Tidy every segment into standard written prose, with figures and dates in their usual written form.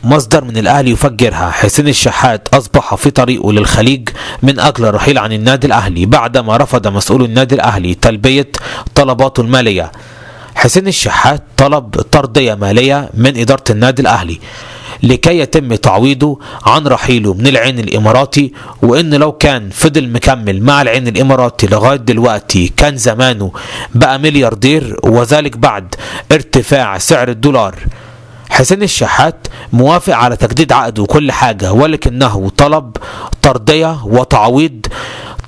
مصدر من الأهلي يفجرها. حسين الشحات أصبح في طريقه للخليج من أجل الرحيل عن النادي الأهلي بعدما رفض مسؤول النادي الأهلي تلبية طلباته المالية. حسين الشحات طلب ترضية مالية من إدارة النادي الأهلي لكي يتم تعويضه عن رحيله من العين الإماراتي، وإن لو كان فضل مكمل مع العين الإماراتي لغاية دلوقتي كان زمانه بقى ملياردير، وذلك بعد ارتفاع سعر الدولار. حسين الشحات موافق على تجديد عقده وكل حاجة، ولكنه طلب ترضية وتعويض،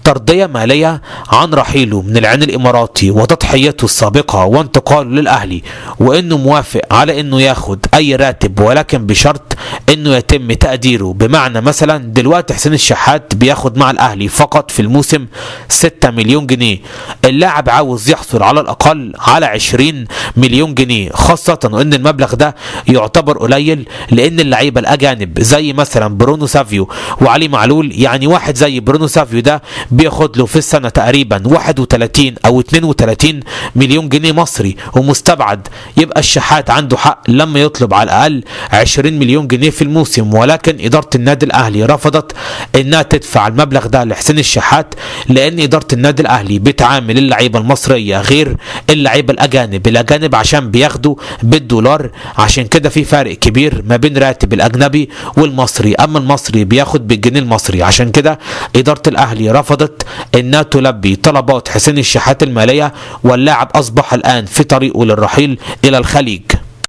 ترضية مالية عن رحيله من العين الإماراتي وتضحيته السابقة وانتقاله للأهلي، وإنه موافق على إنه ياخد أي راتب ولكن بشرط إنه يتم تقديره. بمعنى مثلا دلوقتي حسين الشحات بياخد مع الأهلي فقط في الموسم 6 مليون جنيه، اللاعب عاوز يحصل على الأقل على 20 مليون جنيه، خاصة وإن المبلغ ده يعتبر قليل لأن اللعيبة الأجانب زي مثلا برونو سافيو وعلي معلول، يعني واحد زي برونو سافيو ده بياخد له في السنة تقريبا 31 أو 32 مليون جنيه مصري، ومستبعد يبقى الشحات عنده حق لما يطلب على الأقل 20 مليون جنيه في الموسم. ولكن إدارة النادي الأهلي رفضت إنها تدفع المبلغ ده لحسين الشحات، لأن إدارة النادي الأهلي بتعامل اللعيبة المصرية غير اللعيبة الأجانب عشان بياخدوا بالدولار، عشان كده في فرق كبير ما بين راتب الأجنبي والمصري، أما المصري بياخد بالجنيه المصري. عشان كده إدارة الأهلي رفضت انها تلبي طلبات حسين الشحات المالية، واللاعب اصبح الان في طريقه للرحيل الى الخليج.